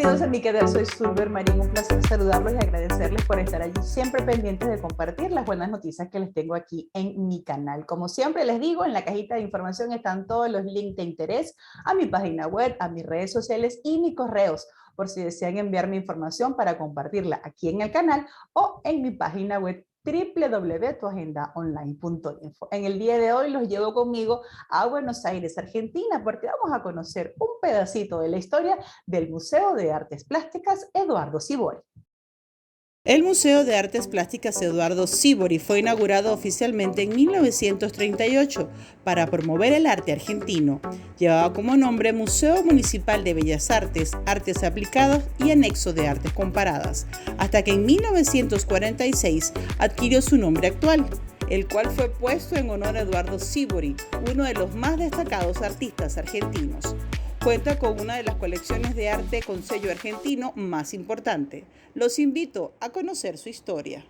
Bienvenidos a mi canal, soy Sulber Marín, un placer saludarlos y agradecerles por estar allí siempre pendientes de compartir las buenas noticias que les tengo aquí en mi canal. Como siempre les digo, en la cajita de información están todos los links de interés a mi página web, a mis redes sociales y mis correos, por si desean enviarme información para compartirla aquí en el canal o en mi página web www.tuagendaonline.info. En el día de hoy los llevo conmigo a Buenos Aires, Argentina, porque vamos a conocer un pedacito de la historia del Museo de Artes Plásticas Eduardo Sívori. El Museo de Artes Plásticas Eduardo Sívori fue inaugurado oficialmente en 1938 para promover el arte argentino. Llevaba como nombre Museo Municipal de Bellas Artes, Artes Aplicadas y Anexo de Artes Comparadas, hasta que en 1946 adquirió su nombre actual, el cual fue puesto en honor a Eduardo Sívori, uno de los más destacados artistas argentinos. Cuenta con una de las colecciones de arte con sello argentino más importante. Los invito a conocer su historia.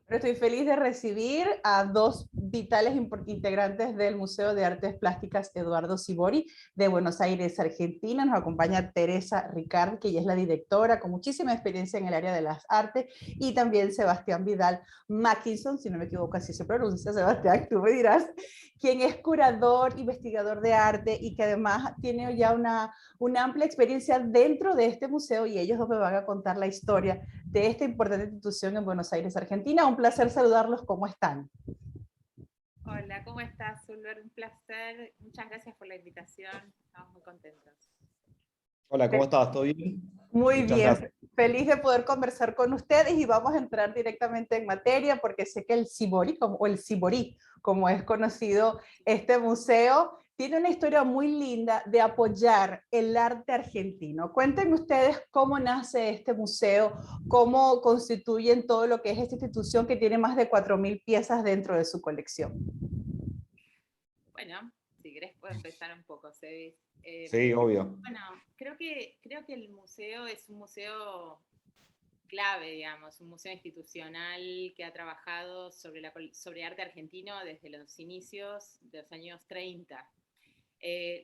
Estoy feliz de recibir a dos vitales integrantes del Museo de Artes Plásticas Eduardo Sívori de Buenos Aires, Argentina. Nos acompaña Teresa Ricard, que ella es la directora con muchísima experiencia en el área de las artes, y también Sebastián Vidal Mackinson, si no me equivoco así se pronuncia, Sebastián, tú me dirás, quien es curador, investigador de arte y que además tiene ya una amplia experiencia dentro de este museo, y ellos dos me van a contar la historia de esta importante institución en Buenos Aires, Argentina. Un placer saludarlos. ¿Cómo están? Hola, ¿cómo estás, Zulber? Un placer. Muchas gracias por la invitación. Estamos muy contentos. Hola, ¿cómo estás? ¿Todo bien? Muy Muchas bien. gracias. Feliz de poder conversar con ustedes y vamos a entrar directamente en materia porque sé que el Sívori, o el Sívori, como es conocido este museo, tiene una historia muy linda de apoyar el arte argentino. Cuéntenme ustedes cómo nace este museo, cómo constituyen todo lo que es esta institución que tiene más de 4.000 piezas dentro de su colección. Bueno, si querés puedo empezar un poco, Sebis. Sí, obvio. Bueno, creo que el museo es un museo clave, digamos, un museo institucional que ha trabajado sobre arte argentino desde los inicios de los años 30.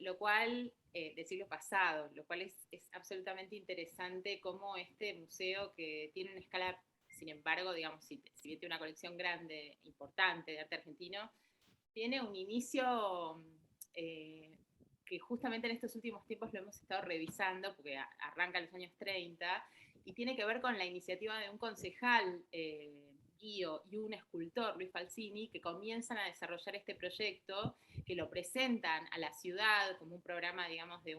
Lo cual, del siglo pasado, lo cual es absolutamente interesante cómo este museo, que tiene una escala, sin embargo, digamos, si bien tiene una colección grande, importante de arte argentino, tiene un inicio que justamente en estos últimos tiempos lo hemos estado revisando, porque arranca en los años 30, y tiene que ver con la iniciativa de un concejal, Guío, y un escultor, Luis Falsini, que comienzan a desarrollar este proyecto, que lo presentan a la ciudad como un programa, digamos, de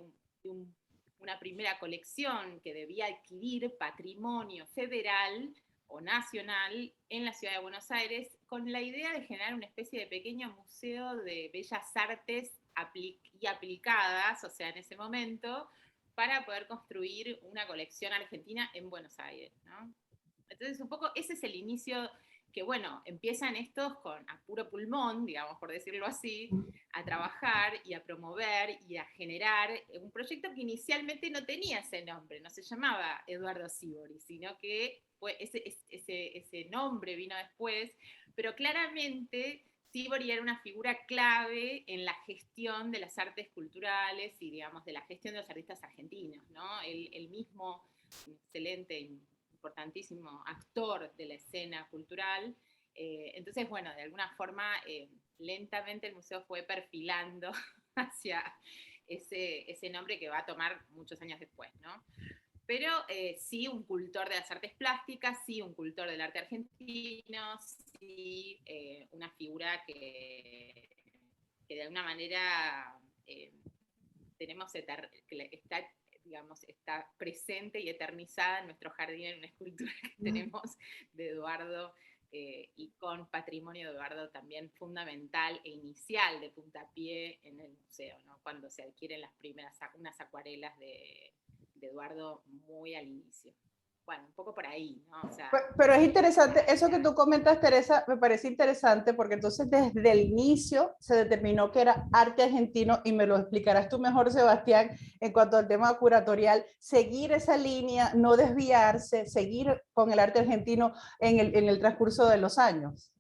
una primera colección que debía adquirir patrimonio federal o nacional en la ciudad de Buenos Aires, con la idea de generar una especie de pequeño museo de bellas artes y aplicadas, o sea, en ese momento, para poder construir una colección argentina en Buenos Aires, ¿no? Entonces, un poco ese es el inicio que, bueno, empiezan estos a puro pulmón, digamos, por decirlo así, a trabajar y a promover y a generar un proyecto que inicialmente no tenía ese nombre, no se llamaba Eduardo Sívori, sino que ese nombre vino después, pero claramente Sívori era una figura clave en la gestión de las artes culturales y, digamos, de la gestión de los artistas argentinos, ¿no? Él mismo, un excelente, importantísimo actor de la escena cultural. Entonces, bueno, de alguna forma, lentamente el museo fue perfilando hacia ese nombre que va a tomar muchos años después, ¿no? Pero sí un cultor de las artes plásticas, sí un cultor del arte argentino, sí una figura que de alguna manera tenemos que está, digamos, está presente y eternizada en nuestro jardín en una escultura que tenemos de Eduardo, y con patrimonio de Eduardo también fundamental e inicial de puntapié en el museo, ¿no? Cuando se adquieren las primeras, unas acuarelas de Eduardo muy al inicio. Bueno, un poco por ahí, ¿no? O sea, pero es interesante, eso que tú comentas, Teresa, me parece interesante porque entonces desde el inicio se determinó que era arte argentino, y me lo explicarás tú mejor, Sebastián, en cuanto al tema curatorial, seguir esa línea, no desviarse, seguir con el arte argentino en el transcurso de los años.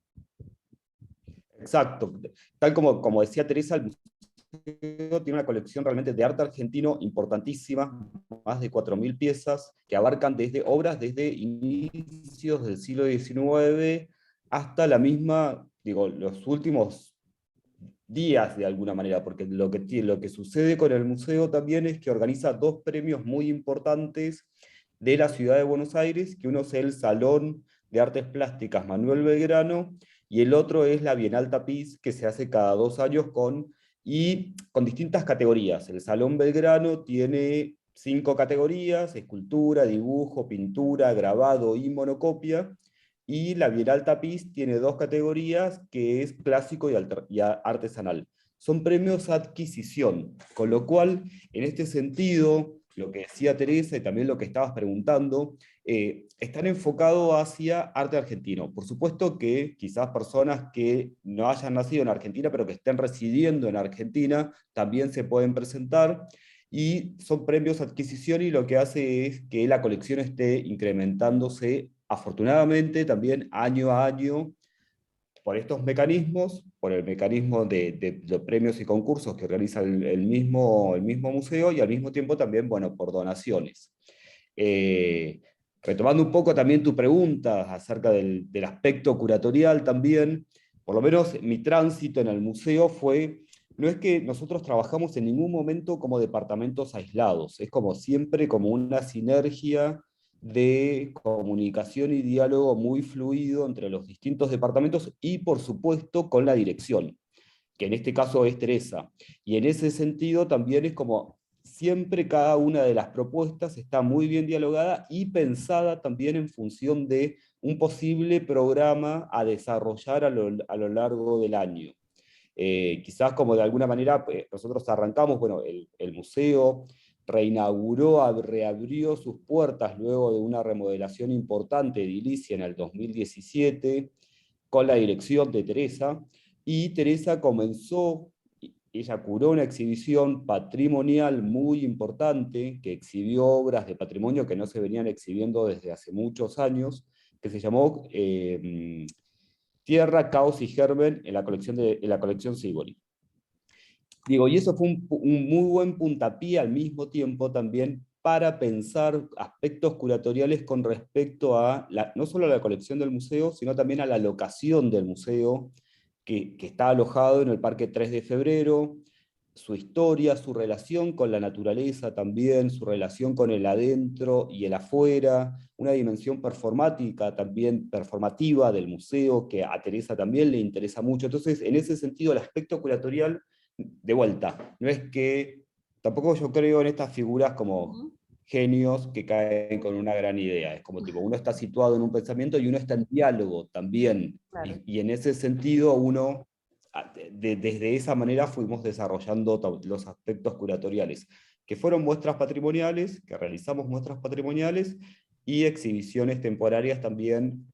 Exacto. Tal como decía Teresa, el tiene una colección realmente de arte argentino importantísima, más de 4.000 piezas, que abarcan desde obras desde inicios del siglo XIX hasta la misma, digo, los últimos días de alguna manera, porque lo que sucede con el museo también es que organiza dos premios muy importantes de la ciudad de Buenos Aires, que uno es el Salón de Artes Plásticas Manuel Belgrano, y el otro es la Bienal Tapiz, que se hace cada 2 años con distintas categorías. El Salón Belgrano tiene 5 categorías: escultura, dibujo, pintura, grabado y monocopia, y la Bienal Tapiz tiene 2 categorías, que es clásico y artesanal. Son premios a adquisición, con lo cual, en este sentido, lo que decía Teresa y también lo que estabas preguntando, están enfocados hacia arte argentino. Por supuesto que quizás personas que no hayan nacido en Argentina, pero que estén residiendo en Argentina, también se pueden presentar, y son premios a adquisición, y lo que hace es que la colección esté incrementándose, afortunadamente, también año a año, por estos mecanismos, por el mecanismo de premios y concursos que organiza el mismo museo, y al mismo tiempo también, bueno, por donaciones. Eh, Retomando un poco también tu pregunta acerca del aspecto curatorial también, por lo menos mi tránsito en el museo no es que nosotros trabajamos en ningún momento como departamentos aislados, es como siempre como una sinergia de comunicación y diálogo muy fluido entre los distintos departamentos y, por supuesto, con la dirección, que en este caso es Teresa. Y en ese sentido también es como siempre cada una de las propuestas está muy bien dialogada y pensada también en función de un posible programa a desarrollar a lo largo del año. Quizás como de alguna manera nosotros arrancamos, bueno, el museo reinauguró, reabrió sus puertas luego de una remodelación importante de edilicia en el 2017, con la dirección de Teresa, y Teresa comenzó, ella curó una exhibición patrimonial muy importante, que exhibió obras de patrimonio que no se venían exhibiendo desde hace muchos años, que se llamó Tierra, Caos y Germen, en la colección Sibori. Digo, y eso fue un muy buen puntapié al mismo tiempo también para pensar aspectos curatoriales con respecto a no solo a la colección del museo, sino también a la locación del museo, que está alojado en el Parque 3 de Febrero, su historia, su relación con la naturaleza también, su relación con el adentro y el afuera, una dimensión performática también, performativa del museo, que a Teresa también le interesa mucho. Entonces, en ese sentido, el aspecto curatorial, de vuelta, no es que, tampoco yo creo en estas figuras como genios que caen con una gran idea, es como tipo, uno está situado en un pensamiento y uno está en diálogo también, Claro. y en ese sentido uno, desde esa manera fuimos desarrollando los aspectos curatoriales, que fueron muestras patrimoniales, que realizamos muestras patrimoniales, y exhibiciones temporarias también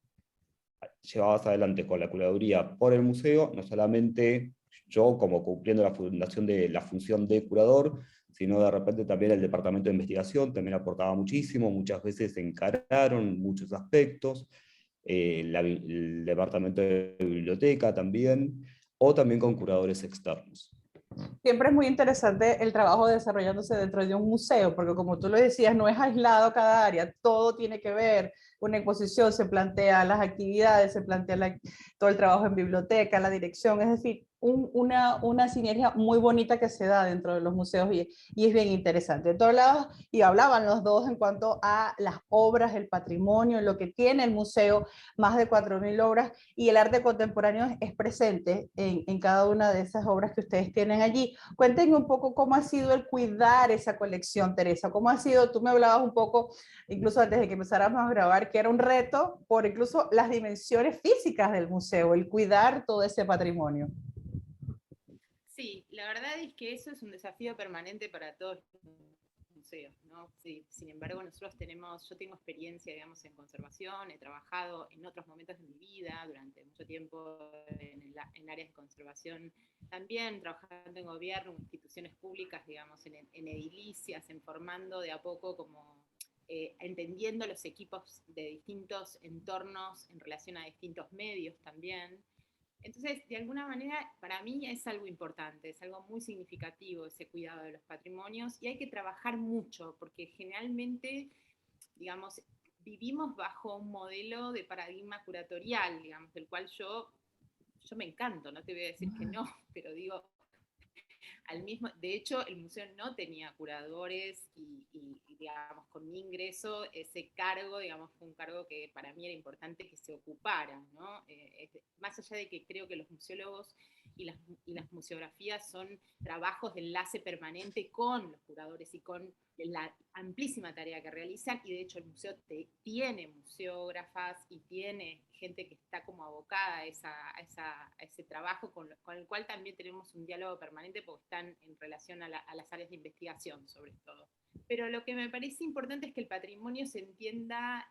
llevadas adelante con la curaduría por el museo, no solamente yo como cumpliendo la función de curador, sino de repente también el departamento de investigación también aportaba muchísimo, muchas veces se encararon muchos aspectos, el departamento de biblioteca también, o también con curadores externos. Siempre es muy interesante el trabajo desarrollándose dentro de un museo, porque como tú lo decías, no es aislado cada área, todo tiene que ver. Una exposición se plantea las actividades, se plantea todo el trabajo en biblioteca, la dirección, es decir, una sinergia muy bonita que se da dentro de los museos y es bien interesante. De todos lados, y hablaban los dos en cuanto a las obras, el patrimonio, lo que tiene el museo, más de 4.000 obras, y el arte contemporáneo es presente en cada una de esas obras que ustedes tienen allí. Cuéntenme un poco cómo ha sido el cuidar esa colección, Teresa, cómo ha sido, tú me hablabas un poco, incluso antes de que empezáramos a grabar, que era un reto por incluso las dimensiones físicas del museo, el cuidar todo ese patrimonio. Sí, la verdad es que eso es un desafío permanente para todos los museos, ¿no? Sí, sin embargo, yo tengo experiencia, digamos, en conservación, he trabajado en otros momentos de mi vida, durante mucho tiempo en áreas de conservación, también trabajando en gobierno, en instituciones públicas, digamos, en edilicias, en formando de a poco como entendiendo los equipos de distintos entornos en relación a distintos medios también. Entonces, de alguna manera, para mí es algo importante, es algo muy significativo ese cuidado de los patrimonios y hay que trabajar mucho, porque generalmente, digamos, vivimos bajo un modelo de paradigma curatorial, digamos, del cual yo me encanto, no te voy a decir que no, pero digo, de hecho, el museo no tenía curadores y, digamos, con mi ingreso, ese cargo, digamos, fue un cargo que para mí era importante que se ocupara, ¿no? Más allá de que creo que los museólogos y las museografías son trabajos de enlace permanente con los curadores y con la amplísima tarea que realizan, y de hecho el museo tiene museógrafas y tiene gente que está como abocada a ese trabajo, con el cual también tenemos un diálogo permanente porque están en relación a las áreas de investigación sobre todo. Pero lo que me parece importante es que el patrimonio se entienda,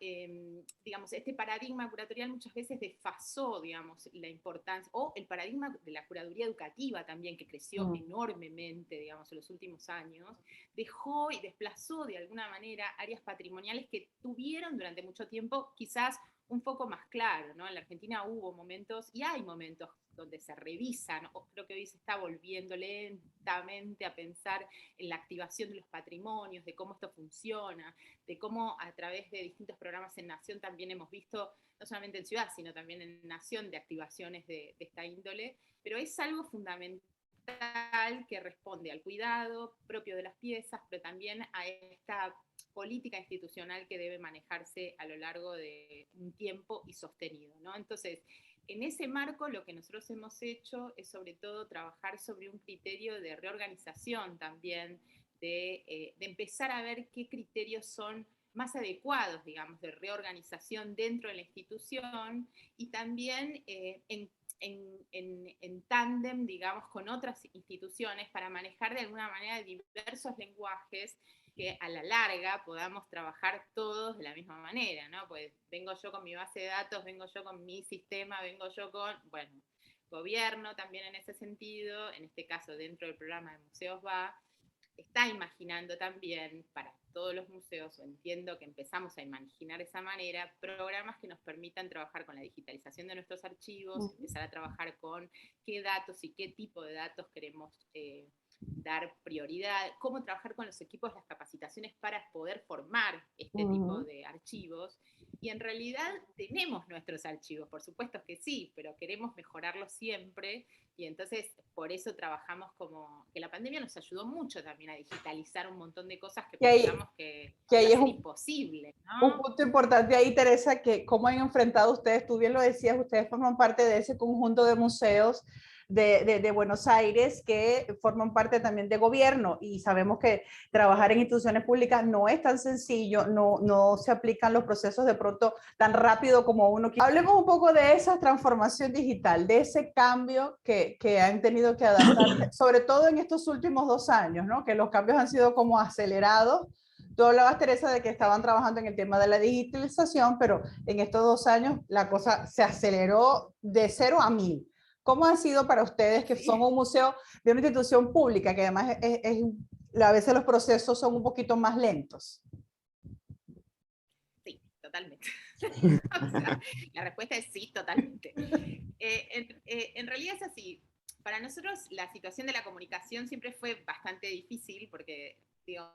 digamos, este paradigma curatorial muchas veces desfasó, digamos, la importancia, o el paradigma de la curaduría educativa también, que creció enormemente, digamos, en los últimos años, dejó y desplazó de alguna manera áreas patrimoniales que tuvieron durante mucho tiempo quizás un foco más claro, ¿no? En la Argentina hubo momentos, y hay momentos donde se revisan, o creo que hoy se está volviendo lentamente a pensar en la activación de los patrimonios, de cómo esto funciona, de cómo a través de distintos programas en Nación también hemos visto, no solamente en Ciudad, sino también en Nación, de activaciones de esta índole, pero es algo fundamental que responde al cuidado propio de las piezas, pero también a esta política institucional que debe manejarse a lo largo de un tiempo y sostenido, ¿no? Entonces, en ese marco lo que nosotros hemos hecho es sobre todo trabajar sobre un criterio de reorganización también, de empezar a ver qué criterios son más adecuados, digamos, de reorganización dentro de la institución y también en tándem, digamos, con otras instituciones para manejar de alguna manera diversos lenguajes que a la larga podamos trabajar todos de la misma manera, ¿no? Pues vengo yo con mi base de datos, vengo yo con mi sistema, vengo yo con, bueno, gobierno también en ese sentido, en este caso dentro del programa de Museos Va, está imaginando también para todos los museos, o entiendo que empezamos a imaginar de esa manera, programas que nos permitan trabajar con la digitalización de nuestros archivos, empezar a trabajar con qué datos y qué tipo de datos queremos dar prioridad, cómo trabajar con los equipos, las capacitaciones para poder formar este tipo de archivos. Y en realidad tenemos nuestros archivos, por supuesto que sí, pero queremos mejorarlos siempre. Y entonces por eso trabajamos como que la pandemia nos ayudó mucho también a digitalizar un montón de cosas que pensamos que iba a ser imposible, ¿no? Un punto importante ahí, Teresa, que cómo han enfrentado ustedes, tú bien lo decías, ustedes forman parte de ese conjunto de museos de Buenos Aires que forman parte también de gobierno, y sabemos que trabajar en instituciones públicas no es tan sencillo, no se aplican los procesos de pronto tan rápido como uno quiere. Hablemos un poco de esa transformación digital, de ese cambio que han tenido que adaptar, sobre todo en estos últimos 2 años, ¿no? Que los cambios han sido como acelerados. Tú hablabas, Teresa, de que estaban trabajando en el tema de la digitalización, pero en estos 2 años la cosa se aceleró de 0 a 1000. ¿Cómo ha sido para ustedes, que son un museo de una institución pública, que además a veces los procesos son un poquito más lentos? Sí, totalmente. O sea, la respuesta es sí, totalmente. En realidad es así. Para nosotros la situación de la comunicación siempre fue bastante difícil, porque, digo,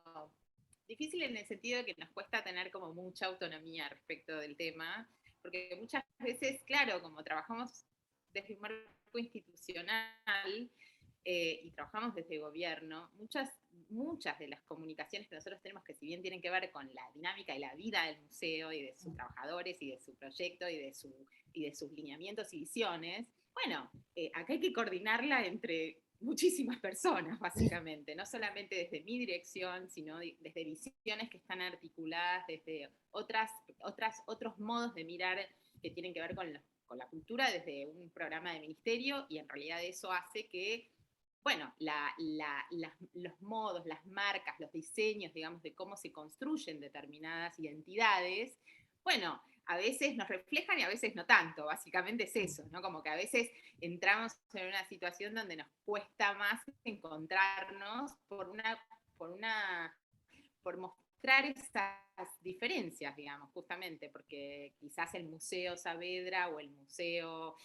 difícil en el sentido de que nos cuesta tener como mucha autonomía respecto del tema, porque muchas veces, claro, como trabajamos desde un marco institucional y trabajamos desde gobierno, muchas de las comunicaciones que nosotros tenemos, que si bien tienen que ver con la dinámica y la vida del museo y de sus trabajadores y de su proyecto y de sus lineamientos y visiones, bueno, acá hay que coordinarla entre muchísimas personas, básicamente, no solamente desde mi dirección, sino desde visiones que están articuladas, desde otros modos de mirar que tienen que ver con la cultura desde un programa de ministerio, y en realidad eso hace que, bueno, los modos, las marcas, los diseños, digamos, de cómo se construyen determinadas identidades, bueno, a veces nos reflejan y a veces no tanto, básicamente es eso, ¿no? Como que a veces entramos en una situación donde nos cuesta más encontrarnos por mostrar esas diferencias, digamos, justamente, porque quizás el Museo Saavedra o el Museo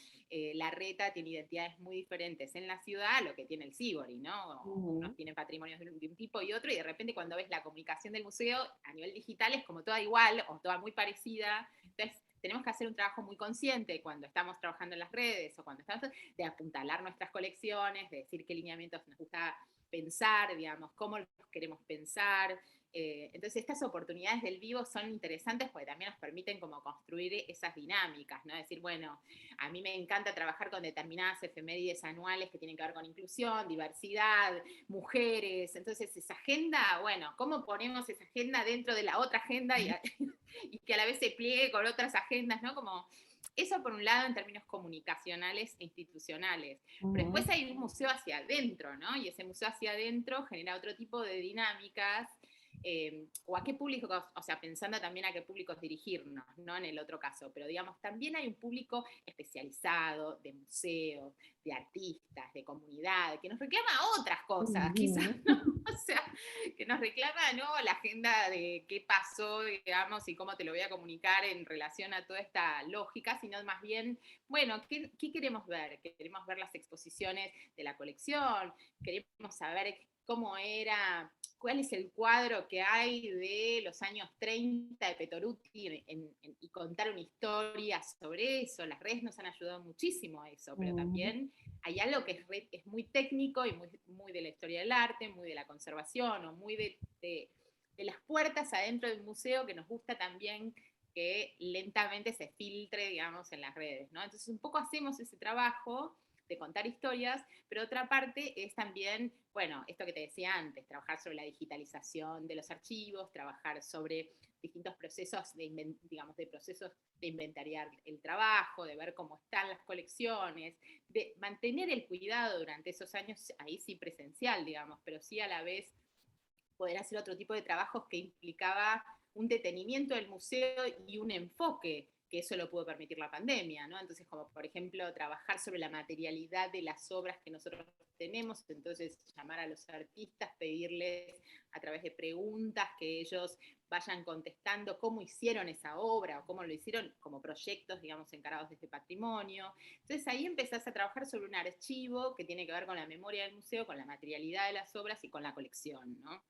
Larreta tiene identidades muy diferentes en la ciudad a lo que tiene el Sívori, ¿no? Unos tienen patrimonios de un tipo y otro, y de repente cuando ves la comunicación del museo a nivel digital es como toda igual o toda muy parecida. Entonces, tenemos que hacer un trabajo muy consciente cuando estamos trabajando en las redes o cuando estamos de apuntalar nuestras colecciones, de decir qué lineamientos nos gusta pensar, digamos, cómo los queremos pensar. Entonces estas oportunidades del vivo son interesantes porque también nos permiten como construir esas dinámicas, ¿no? Decir, bueno, a mí me encanta trabajar con determinadas efemérides anuales que tienen que ver con inclusión, diversidad, mujeres. Entonces esa agenda, bueno, ¿cómo ponemos esa agenda dentro de la otra agenda y que a la vez se pliegue con otras agendas, ¿no? Como eso por un lado en términos comunicacionales e institucionales. Pero después hay un museo hacia adentro, ¿no? Y ese museo hacia adentro genera otro tipo de dinámicas. O a qué público, o sea, pensando también a qué públicos dirigirnos, ¿no? En el otro caso, pero digamos, también hay un público especializado de museos, de artistas, de comunidad, que nos reclama otras cosas, quizás, ¿no? O sea, que nos reclama, ¿no? La agenda de qué pasó, digamos, y cómo te lo voy a comunicar en relación a toda esta lógica, sino más bien, bueno, ¿qué queremos ver? Queremos ver las exposiciones de la colección, queremos saber cómo era, cuál es el cuadro que hay de los años 30 de Petoruti y contar una historia sobre eso. Las redes nos han ayudado muchísimo a eso, pero también hay algo que es muy técnico y muy de la historia del arte, muy de la conservación o muy de las puertas adentro del museo que nos gusta también que lentamente se filtre, digamos, en las redes, ¿no? Entonces un poco hacemos ese trabajo de contar historias, pero otra parte es también, bueno, esto que te decía antes, trabajar sobre la digitalización de los archivos, trabajar sobre distintos procesos digamos, de procesos de inventariar el trabajo, de ver cómo están las colecciones, de mantener el cuidado durante esos años, ahí sí presencial, digamos, pero sí a la vez poder hacer otro tipo de trabajos que implicaba un detenimiento del museo y un enfoque, que eso lo pudo permitir la pandemia, ¿no? Entonces, como por ejemplo, trabajar sobre la materialidad de las obras que nosotros tenemos, entonces llamar a los artistas, pedirles a través de preguntas que ellos vayan contestando cómo hicieron esa obra o cómo lo hicieron como proyectos, digamos, encarados de este patrimonio. Entonces ahí empezás a trabajar sobre un archivo que tiene que ver con la memoria del museo, con la materialidad de las obras y con la colección, ¿no?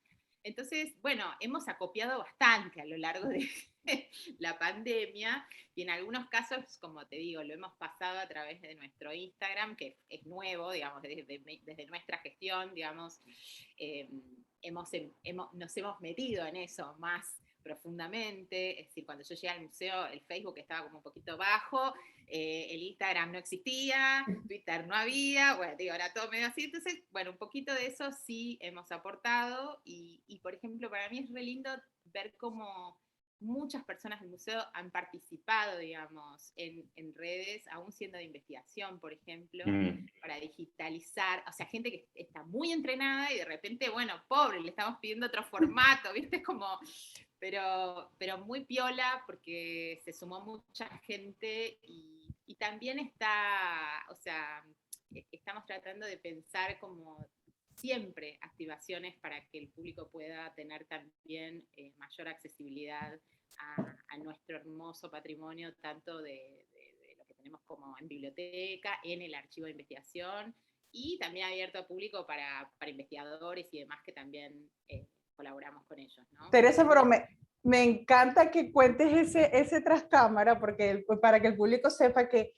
Entonces, bueno, hemos acopiado bastante a lo largo de la pandemia y en algunos casos, como te digo, lo hemos pasado a través de nuestro Instagram, que es nuevo, digamos, desde nuestra gestión, digamos, nos hemos metido en eso más profundamente. Es decir, cuando yo llegué al museo, el Facebook estaba como un poquito bajo, el Instagram no existía, Twitter no había, bueno, digo, era todo medio así. Entonces, bueno, un poquito de eso sí hemos aportado y por ejemplo, para mí es re lindo ver cómo muchas personas del museo han participado, digamos, en redes, aún siendo de investigación, por ejemplo, para digitalizar, o sea, gente que está muy entrenada y de repente, bueno, pobre, le estamos pidiendo otro formato, ¿viste? Es como, pero muy piola porque se sumó mucha gente y también está, o sea, estamos tratando de pensar como siempre activaciones para que el público pueda tener también mayor accesibilidad a nuestro hermoso patrimonio, tanto de lo que tenemos como en biblioteca, en el archivo de investigación, y también abierto al público para investigadores y demás que también colaboramos con ellos, ¿no? Teresa, pero me encanta que cuentes ese tras cámara, porque para que el público sepa que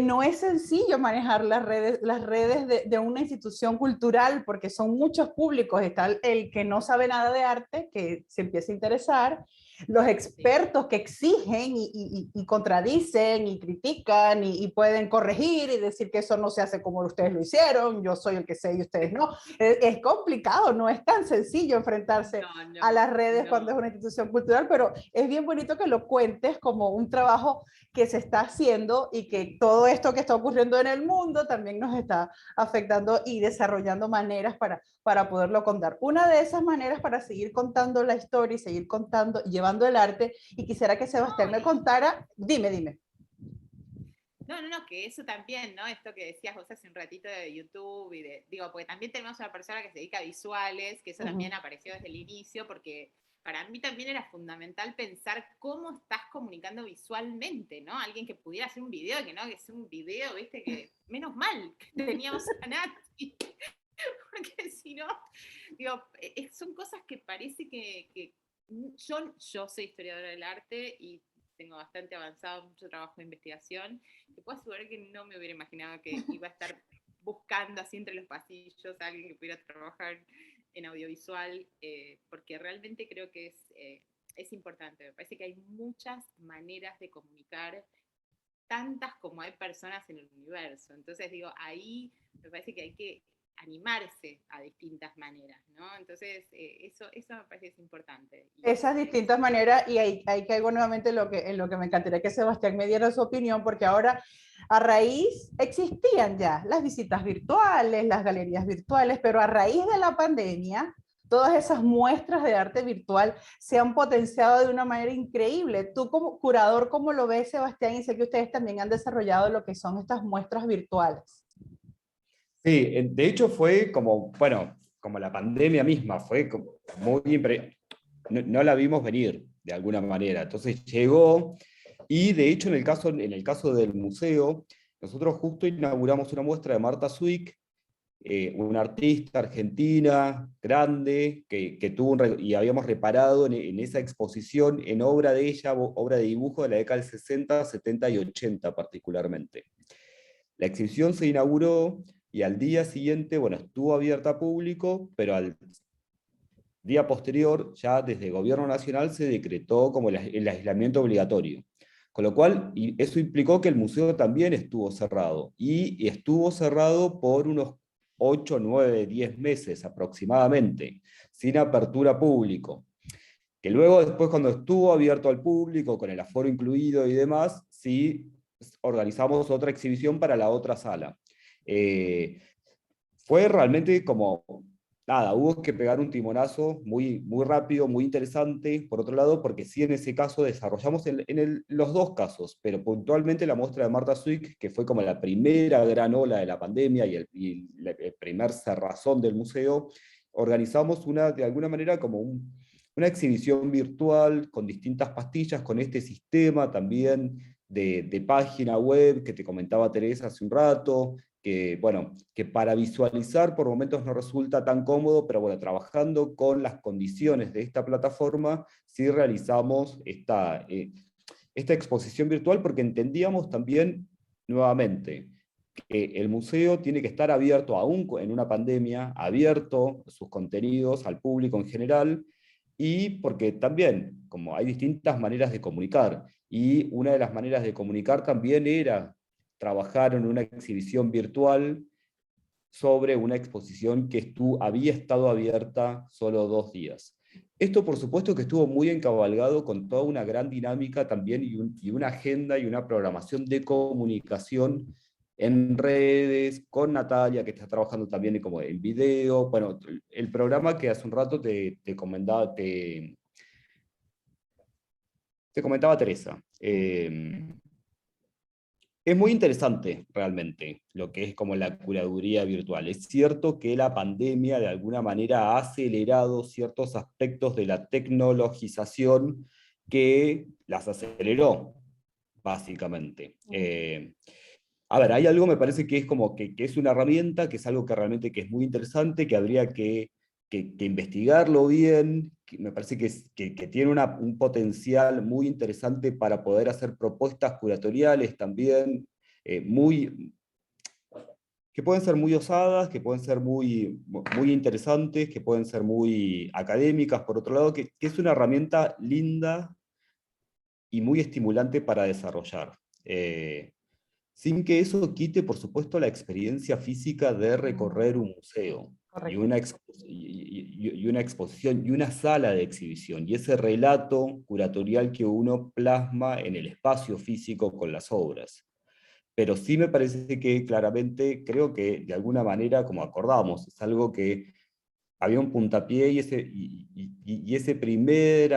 no es sencillo manejar las redes de una institución cultural, porque son muchos públicos. Está el que no sabe nada de arte, que se empieza a interesar, los expertos que exigen y contradicen y critican y pueden corregir y decir que eso no se hace como ustedes lo hicieron, yo soy el que sé y ustedes no. Es complicado, no es tan sencillo enfrentarse a las redes cuando es una institución cultural, pero es bien bonito que lo cuentes como un trabajo que se está haciendo y que todo esto que está ocurriendo en el mundo también nos está afectando y desarrollando maneras para poderlo contar. Una de esas maneras para seguir contando la historia y seguir contando y llevando el arte, y quisiera que Sebastián me contara, dime. No, que eso también, ¿no? Esto que decías vos hace un ratito de YouTube y digo, porque también tenemos una persona que se dedica a visuales, que eso también apareció desde el inicio, porque para mí también era fundamental pensar cómo estás comunicando visualmente, ¿no? Alguien que pudiera hacer un video, que no, que es un video, viste, que menos mal que teníamos a Nati, porque si no, digo, son cosas que parece que yo soy historiadora del arte y tengo bastante avanzado, mucho trabajo de investigación, te puedo asegurar que no me hubiera imaginado que iba a estar buscando así entre los pasillos a alguien que pudiera trabajar en audiovisual, porque realmente creo que es importante. Me parece que hay muchas maneras de comunicar, tantas como hay personas en el universo. Entonces digo, ahí me parece que hay que animarse a distintas maneras, ¿no? Entonces, eso me parece que es importante. Esas distintas maneras, y ahí caigo nuevamente en lo que me encantaría que Sebastián me diera su opinión, porque ahora a raíz, existían ya las visitas virtuales, las galerías virtuales, pero a raíz de la pandemia, todas esas muestras de arte virtual se han potenciado de una manera increíble. Tú como curador, ¿cómo lo ves, Sebastián? Y sé que ustedes también han desarrollado lo que son estas muestras virtuales. Sí, de hecho fue como, bueno, como la pandemia misma, fue muy no la vimos venir de alguna manera. Entonces llegó, y de hecho en el caso del museo, nosotros justo inauguramos una muestra de Marta Zwick, una artista argentina grande, que tuvo y habíamos reparado en esa exposición en obra de ella, obra de dibujo de la década del 60, 70 y 80 particularmente. La exhibición se inauguró y al día siguiente, bueno, estuvo abierta a público, pero al día posterior, ya desde el gobierno nacional se decretó como el aislamiento obligatorio. Con lo cual, y eso implicó que el museo también estuvo cerrado, y estuvo cerrado por unos 8, 9, 10 meses aproximadamente, sin apertura público. Que luego después cuando estuvo abierto al público, con el aforo incluido y demás, sí organizamos otra exhibición para la otra sala. Fue realmente como, nada, hubo que pegar un timonazo muy, muy rápido, muy interesante, por otro lado, porque sí en ese caso desarrollamos los dos casos, pero puntualmente la muestra de Marta Zwick, que fue como la primera gran ola de la pandemia y el primer cerrazón del museo, organizamos de alguna manera como una exhibición virtual con distintas pastillas, con este sistema también de página web que te comentaba Teresa hace un rato, bueno, que para visualizar por momentos no resulta tan cómodo, pero bueno, trabajando con las condiciones de esta plataforma, sí realizamos esta exposición virtual porque entendíamos también, nuevamente, que el museo tiene que estar abierto aún en una pandemia, abierto sus contenidos al público en general, y porque también, como hay distintas maneras de comunicar, y una de las maneras de comunicar también era trabajar en una exhibición virtual sobre una exposición que había estado abierta solo 2 días. Esto, por supuesto, que estuvo muy encabalgado con toda una gran dinámica también y una agenda y una programación de comunicación en redes, con Natalia, que está trabajando también como en video. Bueno, el programa que hace un rato te comentaba Teresa. Es muy interesante realmente lo que es como la curaduría virtual. Es cierto que la pandemia de alguna manera ha acelerado ciertos aspectos de la tecnologización que las aceleró, básicamente. A ver, hay algo me parece que es como que es una herramienta, que es algo que realmente que es muy interesante, que habría que investigarlo bien, que me parece que tiene un potencial muy interesante para poder hacer propuestas curatoriales también, que pueden ser muy osadas, que pueden ser muy, muy interesantes, que pueden ser muy académicas, por otro lado, que es una herramienta linda y muy estimulante para desarrollar. Sin que eso quite, por supuesto, la experiencia física de recorrer un museo y Correcto. una exposición y una sala de exhibición, y ese relato curatorial que uno plasma en el espacio físico con las obras. Pero sí me parece que claramente, creo que de alguna manera, como acordamos, es algo que había un puntapié y ese primer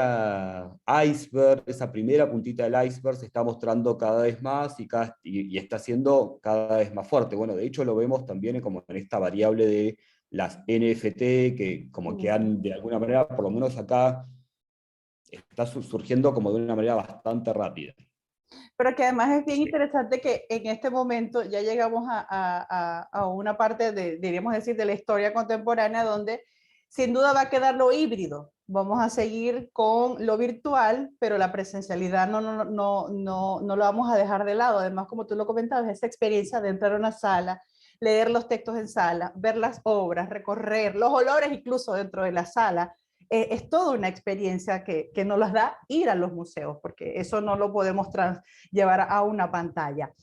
iceberg, esa primera puntita del iceberg se está mostrando cada vez más y está siendo cada vez más fuerte. Bueno, de hecho lo vemos también como en esta variable de las NFT, que como que han de alguna manera, por lo menos acá, está surgiendo como de una manera bastante rápida. Pero que además es bien interesante que en este momento ya llegamos a una parte, diríamos decir, de la historia contemporánea donde sin duda va a quedar lo híbrido. Vamos a seguir con lo virtual, pero la presencialidad no lo vamos a dejar de lado. Además, como tú lo comentabas, esa experiencia de entrar a una sala, leer los textos en sala, ver las obras, recorrer los olores incluso dentro de la sala, es toda una experiencia que nos las da ir a los museos, porque eso no lo podemos llevar a una pantalla.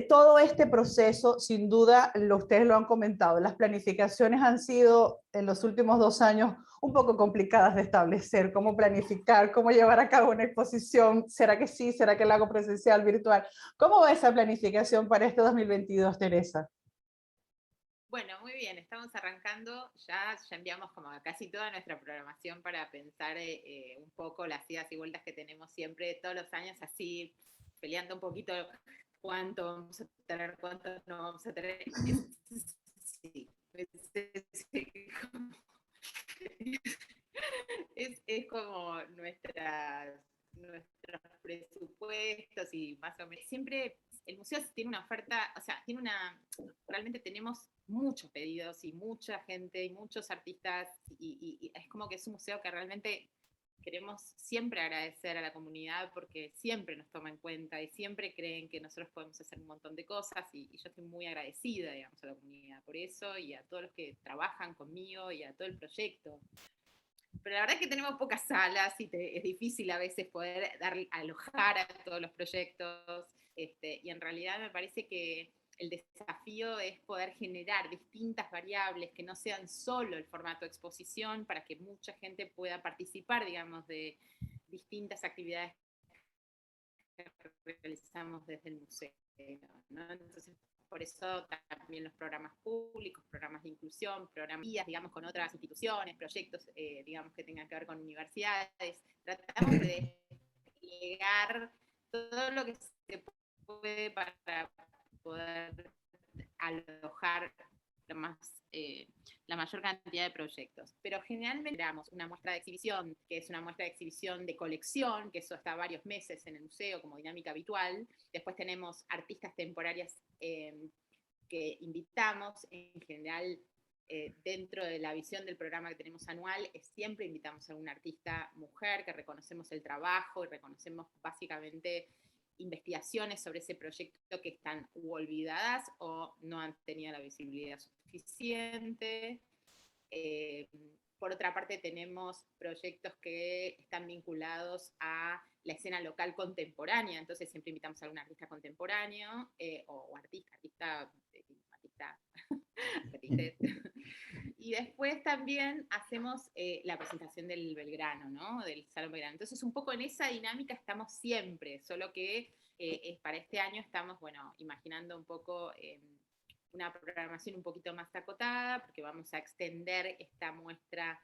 Todo este proceso, sin duda, ustedes lo han comentado, las planificaciones han sido en los últimos 2 años un poco complicadas de establecer, cómo planificar, cómo llevar a cabo una exposición, ¿será que sí, será que la hago presencial, virtual? ¿Cómo va esa planificación para este 2022, Teresa? Bueno, muy bien, estamos arrancando, ya enviamos como casi toda nuestra programación para pensar un poco las idas y vueltas que tenemos siempre, todos los años, así peleando un poquito cuánto vamos a tener, cuánto no vamos a tener. Es como nuestros presupuestos y más o menos. Siempre el museo tiene una oferta, o sea, realmente tenemos muchos pedidos y mucha gente y muchos artistas y es como que es un museo que realmente queremos siempre agradecer a la comunidad porque siempre nos toma en cuenta y siempre creen que nosotros podemos hacer un montón de cosas y yo estoy muy agradecida, digamos, a la comunidad por eso y a todos los que trabajan conmigo y a todo el proyecto. Pero la verdad es que tenemos pocas salas y es difícil a veces poder alojar a todos los proyectos y en realidad me parece que el desafío es poder generar distintas variables que no sean solo el formato de exposición para que mucha gente pueda participar, digamos, de distintas actividades que realizamos desde el museo, ¿no? Entonces, por eso también los programas públicos, programas de inclusión, programas, digamos, con otras instituciones, proyectos, digamos, que tengan que ver con universidades, tratamos de desplegar todo lo que se puede para poder alojar la mayor cantidad de proyectos. Pero generalmente damos una muestra de exhibición, que es una muestra de exhibición de colección, que eso está varios meses en el museo como dinámica habitual. Después tenemos artistas temporarias que invitamos, en general dentro de la visión del programa que tenemos anual, siempre invitamos a una artista mujer, que reconocemos el trabajo y reconocemos básicamente investigaciones sobre ese proyecto que están olvidadas o no han tenido la visibilidad suficiente. Por otra parte, tenemos proyectos que están vinculados a la escena local contemporánea, entonces siempre invitamos a algún artista contemporáneo o artista. Y después también hacemos la presentación del Belgrano, ¿no? Del Salón Belgrano. Entonces, un poco en esa dinámica estamos siempre, solo que para este año estamos, bueno, imaginando un poco una programación un poquito más acotada, porque vamos a extender esta muestra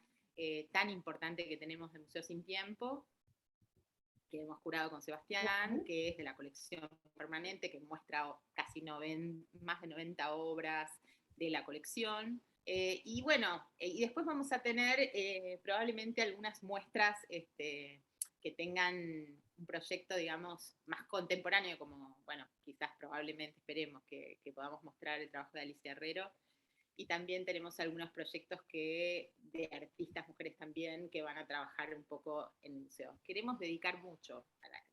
tan importante que tenemos de Museo Sin Tiempo, que hemos curado con Sebastián, que es de la colección permanente, que muestra casi más de 90 obras de la colección. Y bueno, y después vamos a tener probablemente algunas muestras que tengan un proyecto, digamos, más contemporáneo, como, bueno, quizás probablemente esperemos que podamos mostrar el trabajo de Alicia Herrero. Y también tenemos algunos proyectos de artistas mujeres también que van a trabajar un poco en el museo. Queremos dedicar mucho,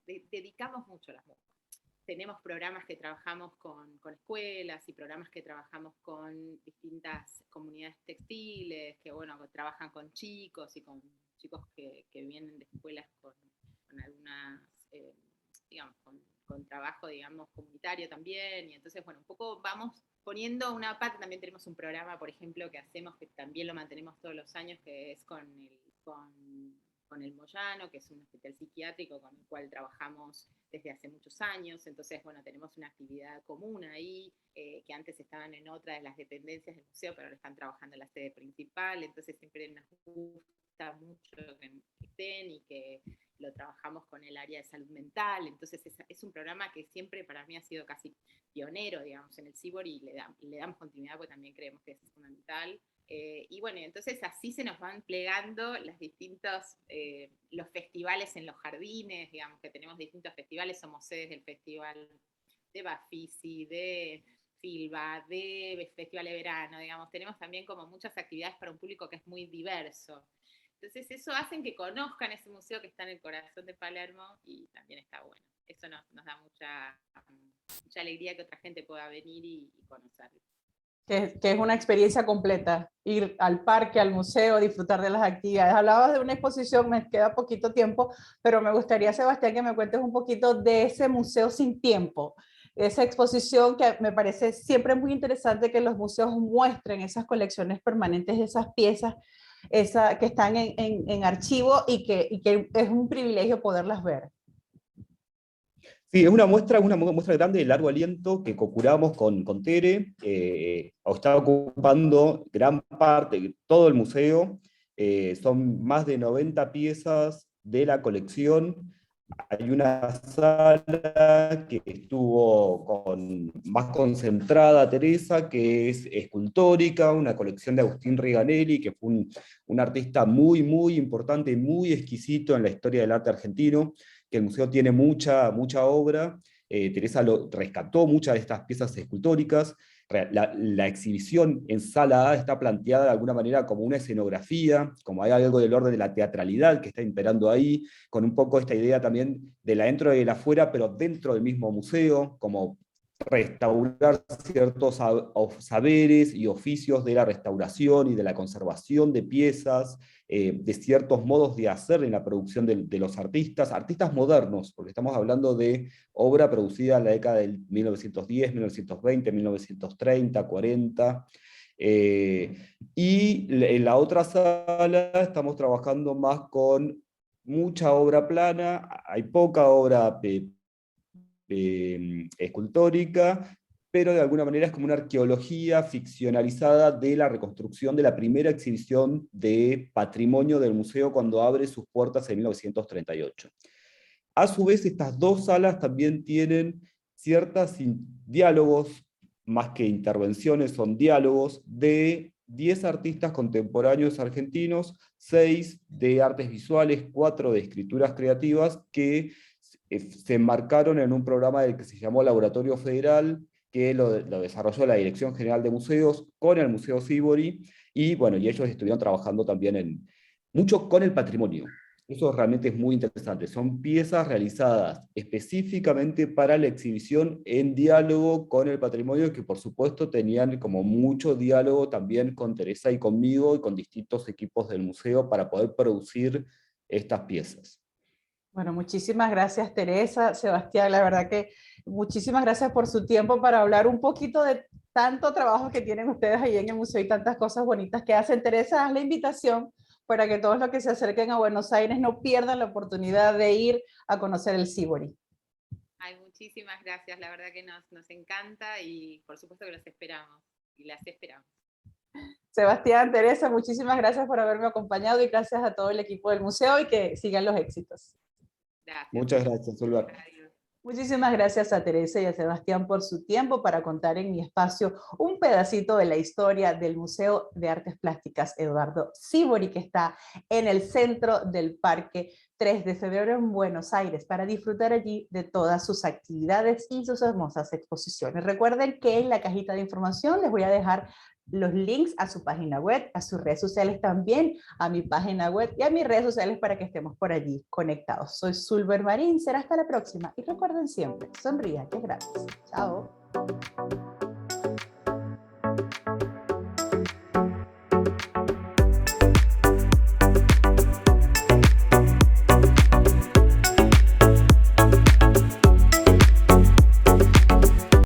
dedicamos mucho a las mujeres. Tenemos programas que trabajamos con escuelas y programas que trabajamos con distintas comunidades textiles, que bueno, que trabajan con chicos y con chicos que vienen de escuelas con algunas, digamos, con trabajo, digamos, comunitario también. Y entonces, bueno, un poco vamos poniendo una parte. También tenemos un programa, por ejemplo, que hacemos, que también lo mantenemos todos los años, que es con el Moyano, que es un hospital psiquiátrico con el cual trabajamos desde hace muchos años. Entonces, bueno, tenemos una actividad común ahí, que antes estaban en otra de las dependencias del museo, pero ahora están trabajando en la sede principal. Entonces, siempre nos gusta gusta mucho que estén y que lo trabajamos con el área de salud mental. Entonces es un programa que siempre para mí ha sido casi pionero, digamos, en el CIBOR, y le damos continuidad porque también creemos que es fundamental. Y bueno, entonces así se nos van plegando los festivales en los jardines, digamos que tenemos distintos festivales, somos sedes del festival de Bafisi, de Filba, de Festival de Verano, digamos, tenemos también como muchas actividades para un público que es muy diverso. Entonces eso hacen que conozcan ese museo que está en el corazón de Palermo, y también está bueno. Eso nos da mucha alegría que otra gente pueda venir y conocerlo. Que es una experiencia completa, ir al parque, al museo, disfrutar de las actividades. Hablabas de una exposición, me queda poquito tiempo, pero me gustaría, Sebastián, que me cuentes un poquito de ese museo sin tiempo, esa exposición que me parece siempre muy interesante que los museos muestren esas colecciones permanentes, esas piezas que están en archivo y que es un privilegio poderlas ver. Sí, es una muestra grande de largo aliento que co-curamos con Tere. Está ocupando gran parte, todo el museo. Son más de 90 piezas de la colección. Hay una sala que estuvo más concentrada, Teresa, que es escultórica, una colección de Agustín Riganelli, que fue un artista muy, muy importante, muy exquisito en la historia del arte argentino, que el museo tiene mucha obra. Teresa rescató muchas de estas piezas escultóricas. La exhibición en Sala A está planteada de alguna manera como una escenografía, como hay algo del orden de la teatralidad que está imperando ahí, con un poco esta idea también de la dentro y de la afuera, pero dentro del mismo museo, como restaurar ciertos saberes y oficios de la restauración y de la conservación de piezas, de ciertos modos de hacer en la producción de los artistas modernos, porque estamos hablando de obra producida en la década del 1910, 1920, 1930, 40. Y en la otra sala estamos trabajando más con mucha obra plana, hay poca obra escultórica, pero de alguna manera es como una arqueología ficcionalizada de la reconstrucción de la primera exhibición de patrimonio del museo cuando abre sus puertas en 1938. A su vez, estas dos salas también tienen ciertos diálogos, más que intervenciones, son diálogos de 10 artistas contemporáneos argentinos, 6 de artes visuales, 4 de escrituras creativas, que se enmarcaron en un programa del que se llamó Laboratorio Federal, que lo desarrolló la Dirección General de Museos con el Museo Sívori, y bueno, y ellos estuvieron trabajando también mucho con el patrimonio. Eso realmente es muy interesante. Son piezas realizadas específicamente para la exhibición en diálogo con el patrimonio, que por supuesto tenían como mucho diálogo también con Teresa y conmigo y con distintos equipos del museo para poder producir estas piezas. Bueno, muchísimas gracias, Teresa, Sebastián, la verdad que muchísimas gracias por su tiempo para hablar un poquito de tanto trabajo que tienen ustedes ahí en el museo y tantas cosas bonitas que hacen. Teresa, haz la invitación para que todos los que se acerquen a Buenos Aires no pierdan la oportunidad de ir a conocer el Sívori. Ay, muchísimas gracias, la verdad que nos encanta y por supuesto que los esperamos y las esperamos. Sebastián, Teresa, muchísimas gracias por haberme acompañado y gracias a todo el equipo del museo y que sigan los éxitos. Gracias. Muchas gracias, Olga. Muchísimas gracias a Teresa y a Sebastián por su tiempo para contar en mi espacio un pedacito de la historia del Museo de Artes Plásticas Eduardo Sívori, que está en el centro del Parque 3 de Febrero en Buenos Aires, para disfrutar allí de todas sus actividades y sus hermosas exposiciones. Recuerden que en la cajita de información les voy a dejar los links a su página web, a sus redes sociales también, a mi página web y a mis redes sociales para que estemos por allí conectados. Soy Zulber Marín, será hasta la próxima y recuerden siempre, sonría que es gratis. Chao.